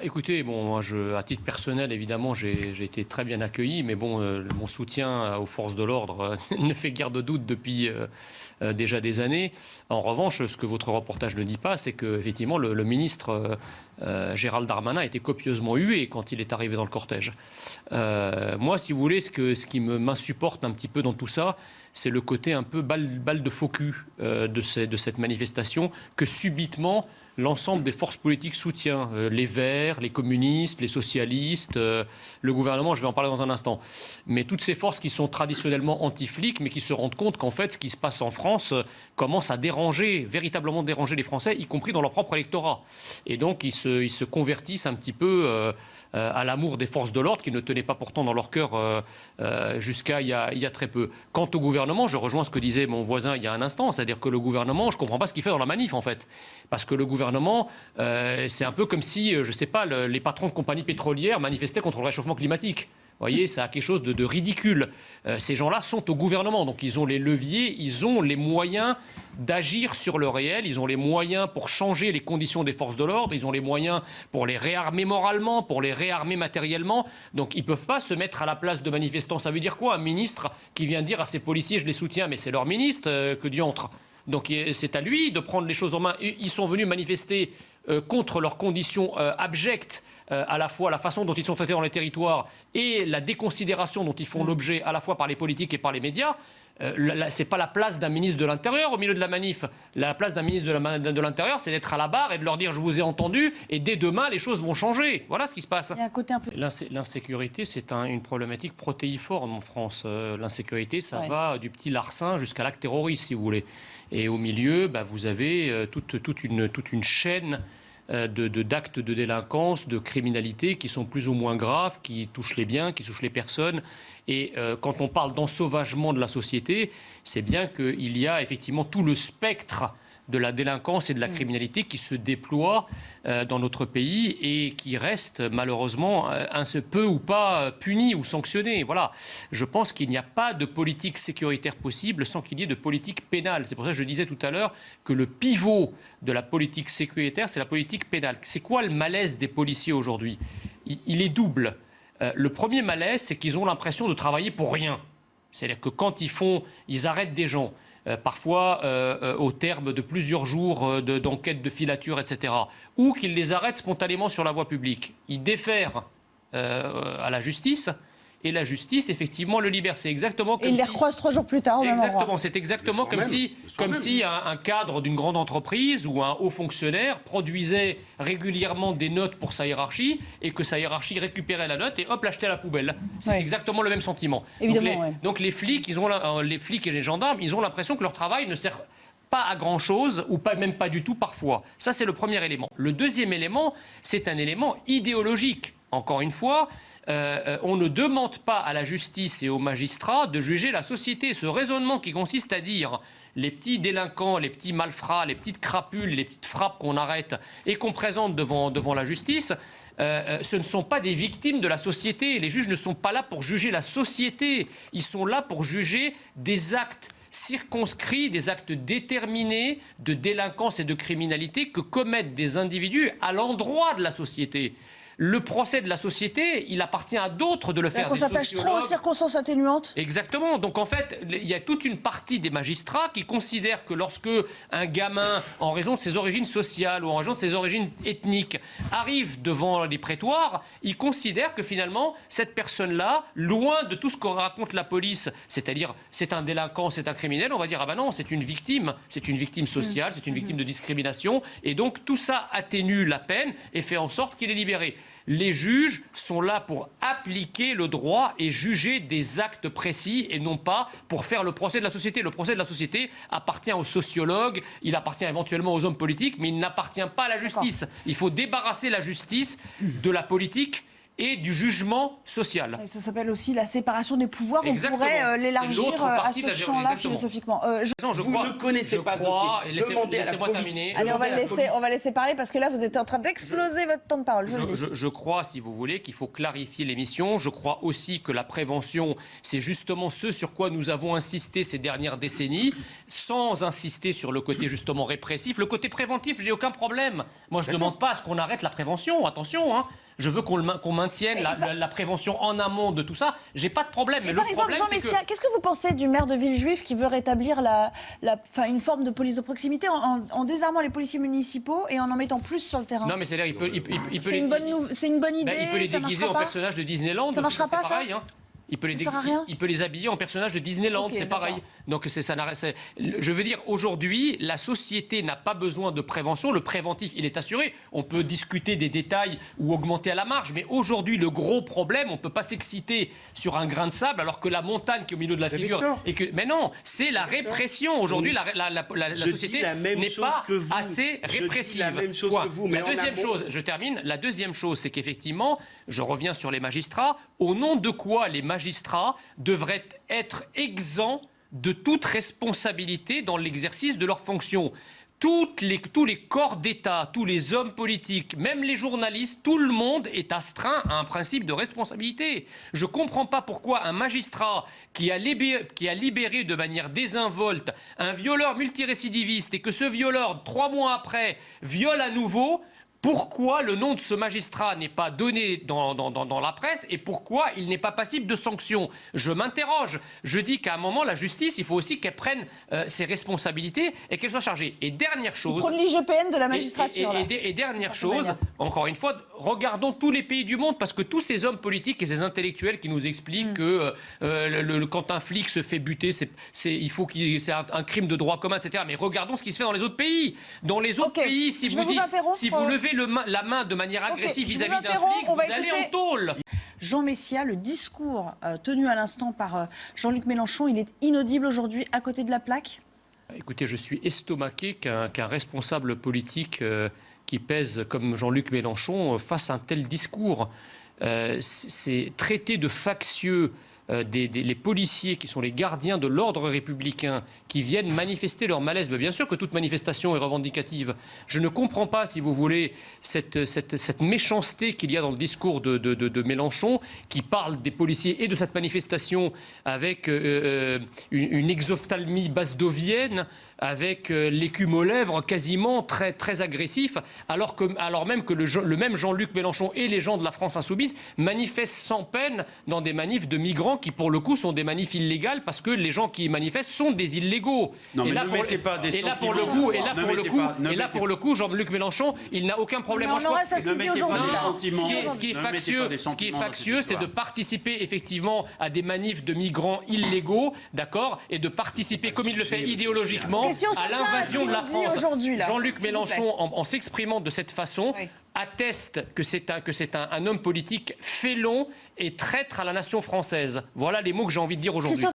Écoutez, bon, moi, à titre personnel, évidemment, j'ai été très bien accueilli, mais bon, mon soutien aux forces de l'ordre ne fait guère de doute depuis déjà des années. En revanche, ce que votre reportage ne dit pas, c'est qu'effectivement, le ministre Gérald Darmanin a été copieusement hué quand il est arrivé dans le cortège. Moi, si vous voulez, ce qui m'insupporte un petit peu dans tout ça, c'est le côté un peu balle de faux cul de cette manifestation que subitement l'ensemble des forces politiques soutient, les Verts, les communistes, les socialistes, le gouvernement, je vais en parler dans un instant. Mais toutes ces forces qui sont traditionnellement anti-flics, mais qui se rendent compte qu'en fait, ce qui se passe en France commence à déranger, véritablement déranger les Français, y compris dans leur propre électorat. Et donc, ils se convertissent un petit peu à l'amour des forces de l'ordre, qui ne tenaient pas pourtant dans leur cœur jusqu'à il y a très peu. Quant au gouvernement, je rejoins ce que disait mon voisin il y a un instant, c'est-à-dire que le gouvernement, je ne comprends pas ce qu'il fait dans la manif, en fait. Parce que le gouvernement, c'est un peu comme si, je ne sais pas, les patrons de compagnies pétrolières manifestaient contre le réchauffement climatique. Vous voyez, ça a quelque chose de ridicule. Ces gens-là sont au gouvernement, donc ils ont les leviers, ils ont les moyens d'agir sur le réel, ils ont les moyens pour changer les conditions des forces de l'ordre, ils ont les moyens pour les réarmer moralement, pour les réarmer matériellement. Donc ils ne peuvent pas se mettre à la place de manifestants. Ça veut dire quoi, un ministre qui vient dire à ses policiers « je les soutiens », mais c'est leur ministre, que diantre. Donc c'est à lui de prendre les choses en main. Ils sont venus manifester contre leurs conditions abjectes, à la fois la façon dont ils sont traités dans les territoires et la déconsidération dont ils font l'objet à la fois par les politiques et par les médias. Ce n'est pas la place d'un ministre de l'Intérieur au milieu de la manif. La place d'un ministre de l'Intérieur, c'est d'être à la barre et de leur dire « je vous ai entendu » et dès demain, les choses vont changer. Voilà ce qui se passe. Il y a un côté un peu... L'insécurité, c'est une problématique protéiforme en France. L'insécurité, ça va du petit larcin jusqu'à l'acte terroriste, si vous voulez. Et au milieu, vous avez toute une chaîne d'actes de délinquance, de criminalité qui sont plus ou moins graves, qui touchent les biens, qui touchent les personnes. Et quand on parle d'ensauvagement de la société, c'est bien qu'il y a effectivement tout le spectre de la délinquance et de la criminalité qui se déploie dans notre pays et qui reste malheureusement un peu ou pas puni ou sanctionné. Voilà. Je pense qu'il n'y a pas de politique sécuritaire possible sans qu'il y ait de politique pénale. C'est pour ça que je disais tout à l'heure que le pivot de la politique sécuritaire, c'est la politique pénale. C'est quoi le malaise des policiers aujourd'hui ? Il est double. Le premier malaise, c'est qu'ils ont l'impression de travailler pour rien. C'est-à-dire que quand ils arrêtent des gens, parfois au terme de plusieurs jours d'enquête de filature, etc., ou qu'ils les arrêtent spontanément sur la voie publique. Ils défèrent à la justice. Et la justice, effectivement, le libère. C'est exactement comme et il les recroise 3 jours plus tard au même endroit. C'est exactement comme si un cadre d'une grande entreprise ou un haut fonctionnaire produisait régulièrement des notes pour sa hiérarchie et que sa hiérarchie récupérait la note et hop, l'achetait à la poubelle. C'est exactement le même sentiment. Évidemment, donc les flics, les flics et les gendarmes, ils ont l'impression que leur travail ne sert pas à grand-chose, ou même pas du tout parfois. Ça, c'est le premier élément. Le deuxième élément, c'est un élément idéologique. Encore une fois, on ne demande pas à la justice et aux magistrats de juger la société. Ce raisonnement qui consiste à dire les petits délinquants, les petits malfrats, les petites crapules, les petites frappes qu'on arrête et qu'on présente devant la justice, ce ne sont pas des victimes de la société. Les juges ne sont pas là pour juger la société. Ils sont là pour juger des actes circonscrits, des actes déterminés de délinquance et de criminalité que commettent des individus à l'endroit de la société. Le procès de la société, il appartient à d'autres de le faire. On s'attache trop aux circonstances atténuantes. Exactement. Donc en fait, il y a toute une partie des magistrats qui considèrent que lorsque un gamin, en raison de ses origines sociales ou en raison de ses origines ethniques, arrive devant les prétoires, ils considèrent que finalement, cette personne-là, loin de tout ce que raconte la police, c'est-à-dire c'est un délinquant, c'est un criminel, on va dire ah ben non, c'est une victime sociale, c'est une victime de discrimination, et donc tout ça atténue la peine et fait en sorte qu'il est libéré. Les juges sont là pour appliquer le droit et juger des actes précis et non pas pour faire le procès de la société. Le procès de la société appartient aux sociologues, il appartient éventuellement aux hommes politiques, mais il n'appartient pas à la justice. Il faut débarrasser la justice de la politique et du jugement social. Et ça s'appelle aussi la séparation des pouvoirs. Exactement. On pourrait l'élargir à ce champ-là exactement. philosophiquement. Vous ne connaissez pas ce dossier. Laissez-moi terminer. Allez, on va laisser parler parce que là, vous êtes en train d'exploser votre temps de parole. Je crois, si vous voulez, qu'il faut clarifier l'émission. Je crois aussi que la prévention, c'est justement ce sur quoi nous avons insisté ces dernières décennies, sans insister sur le côté justement répressif. Le côté préventif, j'ai aucun problème. Moi, je ne demande pas à ce qu'on arrête la prévention. Attention, hein. Je veux qu'on maintienne la prévention en amont de tout ça. J'ai pas de problème. Mais par exemple, Jean Messia, qu'est-ce que vous pensez du maire de Villejuif qui veut rétablir une forme de police de proximité en désarmant les policiers municipaux et en mettant plus sur le terrain? Non, mais c'est-à-dire, c'est une bonne idée. Il peut les déguiser en personnages de Disneyland. Ça marchera pas, pareil, ça hein. Il peut les habiller en personnages de Disneyland, okay, c'est pareil. Donc je veux dire, aujourd'hui, la société n'a pas besoin de prévention. Le préventif, il est assuré. On peut discuter des détails ou augmenter à la marge. Mais aujourd'hui, le gros problème, on ne peut pas s'exciter sur un grain de sable alors que la montagne qui est au milieu de la figure... Mais non, c'est la répression. Aujourd'hui, la société n'est pas assez répressive. La même chose que vous, mais la deuxième chose, je termine. La deuxième chose, c'est qu'effectivement, je reviens sur les magistrats. Au nom de quoi les magistrats devraient être exempts de toute responsabilité dans l'exercice de leurs fonctions. Tous les corps d'État, tous les hommes politiques, même les journalistes, tout le monde est astreint à un principe de responsabilité. Je ne comprends pas pourquoi un magistrat qui a libéré de manière désinvolte un violeur multirécidiviste et que ce violeur, 3 mois après, viole à nouveau... Pourquoi le nom de ce magistrat n'est pas donné dans la presse et pourquoi il n'est pas passible de sanctions? Je m'interroge. Je dis qu'à un moment, la justice, il faut aussi qu'elle prenne ses responsabilités et qu'elle soit chargée. Et dernière chose... Prendre l'IGPN de la magistrature. Et dernière chose, encore une fois, regardons tous les pays du monde parce que tous ces hommes politiques et ces intellectuels qui nous expliquent que quand un flic se fait buter, c'est un crime de droit commun, etc. Mais regardons ce qui se fait dans les autres pays. Dans les autres pays, si vous levez la main de manière agressive vis-à-vis d'un flic, vous allez en tôle. Jean Messia, le discours tenu à l'instant par Jean-Luc Mélenchon, il est inaudible aujourd'hui à côté de la plaque? Écoutez, je suis estomaqué qu'un responsable politique qui pèse comme Jean-Luc Mélenchon fasse un tel discours. C'est traité de factieux les policiers qui sont les gardiens de l'ordre républicain qui viennent manifester leur malaise. Mais bien sûr que toute manifestation est revendicative. Je ne comprends pas, si vous voulez, cette méchanceté qu'il y a dans le discours de Mélenchon qui parle des policiers et de cette manifestation avec une exophthalmie basdovienne, avec l'écume aux lèvres quasiment très, très agressif, alors même que le même Jean-Luc Mélenchon et les gens de la France insoumise manifestent sans peine dans des manifs de migrants qui, pour le coup, sont des manifs illégales parce que les gens qui manifestent sont des illégaux. Non, mais ne mettez pas des sentiments. Et là, pour le coup, Jean-Luc Mélenchon, il n'a aucun problème. On aura ça ce qu'il dit aujourd'hui. Ce qui est factieux, c'est de participer effectivement à des manifs de migrants illégaux, d'accord, et de participer, comme il le fait idéologiquement, à l'invasion de la France. Jean-Luc Mélenchon, en s'exprimant de cette façon, atteste que c'est un homme politique félon et traître à la nation française. Voilà les mots que j'ai envie de dire aujourd'hui.